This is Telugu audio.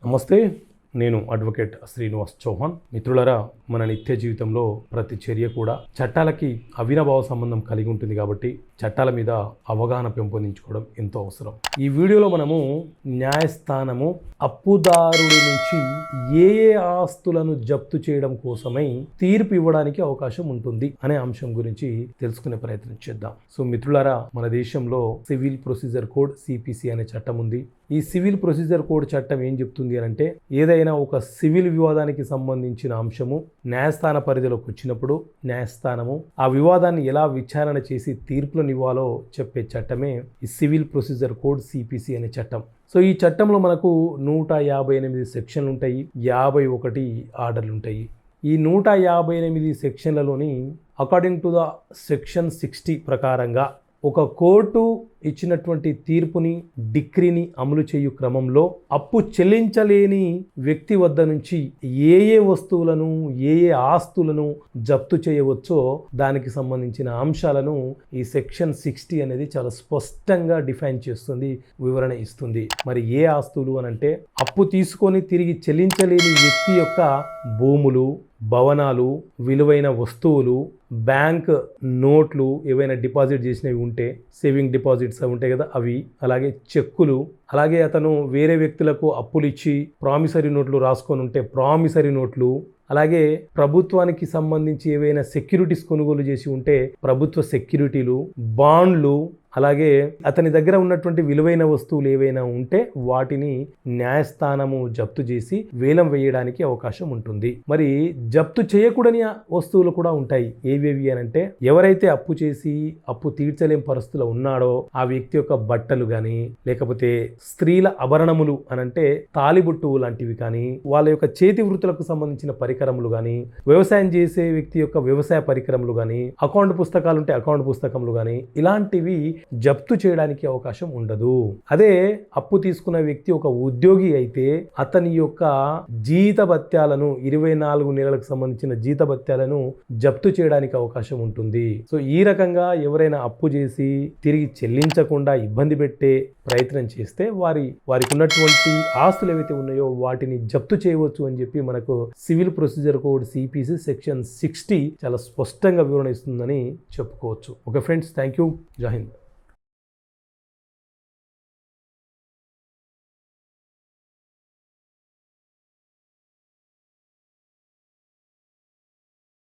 నమస్తే, నేను అడ్వకేట్ శ్రీనివాస్ చౌహాన్. మిత్రులారా, మన నిత్య జీవితంలో ప్రతి చర్య కూడా చట్టాలకి అవినాభావ సంబంధం కలిగి ఉంటుంది కాబట్టి చట్టాల మీద అవగాహన పెంపొందించుకోవడం ఎంతో అవసరం. ఈ వీడియోలో మనము న్యాయస్థానము అప్పుదారుడి నుంచి ఏ ఆస్తులను జప్తు చేయడం కోసమై తీర్పు ఇవ్వడానికి అవకాశం ఉంటుంది అనే అంశం గురించి తెలుసుకునే ప్రయత్నం చేద్దాం. సో మిత్రులారా, మన దేశంలో సివిల్ ప్రొసీజర్ కోడ్ సిపిసి అనే చట్టం ఉంది. ఈ సివిల్ ప్రొసీజర్ కోడ్ చట్టం ఏం చెప్తుంది అని అంటే, ఏదైనా ఒక సివిల్ వివాదానికి సంబంధించిన అంశము న్యాయస్థాన పరిధిలోకి వచ్చినప్పుడు న్యాయస్థానము ఆ వివాదాన్ని ఎలా విచారణ చేసి తీర్పులను ఇవ్వాలో చెప్పే చట్టమే ఈ సివిల్ ప్రొసీజర్ కోడ్ సిపిసి అనే చట్టం. సో ఈ చట్టంలో మనకు 158 సెక్షన్లు ఉంటాయి, 51 ఆర్డర్లు ఉంటాయి. ఈ 158 సెక్షన్లలోని అకార్డింగ్ టు ద సెక్షన్ 60 ప్రకారంగా ఒక కోర్టు ఇచ్చినటువంటి తీర్పుని, డిక్రీని అమలు చేయు క్రమంలో అప్పు చెల్లించలేని వ్యక్తి వద్ద నుంచి ఏ వస్తువులను, ఏ ఆస్తులను జప్తు చేయవచ్చో దానికి సంబంధించిన అంశాలను ఈ సెక్షన్ 60 అనేది చాలా స్పష్టంగా డిఫైన్ చేస్తుంది, వివరణ ఇస్తుంది. మరి ఏ ఆస్తులు అని అంటే, అప్పు తీసుకొని తిరిగి చెల్లించలేని వ్యక్తి యొక్క భూములు, భవనాలు, విలువైన వస్తువులు, బ్యాంక్ నోట్లు, ఏవైనా డిపాజిట్ చేసినవి ఉంటే, సేవింగ్ డిపాజిట్స్ ఉంటాయి కదా అవి, అలాగే చెక్కులు, అలాగే అతను వేరే వ్యక్తులకు అప్పులు ఇచ్చి ప్రామిసరీ నోట్లు రాసుకొని ఉంటే ప్రామిసరీ నోట్లు, అలాగే ప్రభుత్వానికి సంబంధించి ఏవైనా సెక్యూరిటీస్ కొనుగోలు చేసి ఉంటే ప్రభుత్వ సెక్యూరిటీలు, బాండ్లు, అలాగే అతని దగ్గర ఉన్నటువంటి విలువైన వస్తువులు ఏవైనా ఉంటే వాటిని న్యాయస్థానము జప్తు చేసి వేలం వేయడానికి అవకాశం ఉంటుంది. మరి జప్తు చేయకూడని వస్తువులు కూడా ఉంటాయి. ఏవేవి అని అంటే, ఎవరైతే అప్పు చేసి అప్పు తీర్చలేని పరిస్థితిలో ఉన్నాడో ఆ వ్యక్తి యొక్క బట్టలు కానీ, లేకపోతే స్త్రీల ఆభరణములు అనంటే తాలిబొట్టు లాంటివి కానీ, వాళ్ళ యొక్క చేతి వృత్తులకు సంబంధించిన పరికరములు కానీ, వ్యవసాయం చేసే వ్యక్తి యొక్క వ్యవసాయ పరికరములు కానీ, అకౌంట్ పుస్తకాలు ఉంటే అకౌంట్ పుస్తకములు కానీ, ఇలాంటివి జప్తు చేయడానికి అవకాశం ఉండదు. అదే అప్పు తీసుకున్న వ్యక్తి ఒక ఉద్యోగి అయితే అతని యొక్క జీతభత్యాలను, 24 నెలలకు సంబంధించిన జీతభత్యాలను జప్తు చేయడానికి అవకాశం ఉంటుంది. సో ఈ రకంగా ఎవరైనా అప్పు చేసి తిరిగి చెల్లించకుండా ఇబ్బంది పెట్టే ప్రయత్నం చేస్తే వారికి ఉన్నటువంటి ఆస్తులు ఏవైతే ఉన్నాయో వాటిని జప్తు చేయవచ్చు అని చెప్పి మనకు civil procedure code CPC section 60 చాలా స్పష్టంగా వివరణ ఇస్తుందని చెప్పుకోవచ్చు. Okay friends, thank you. జై హింద్.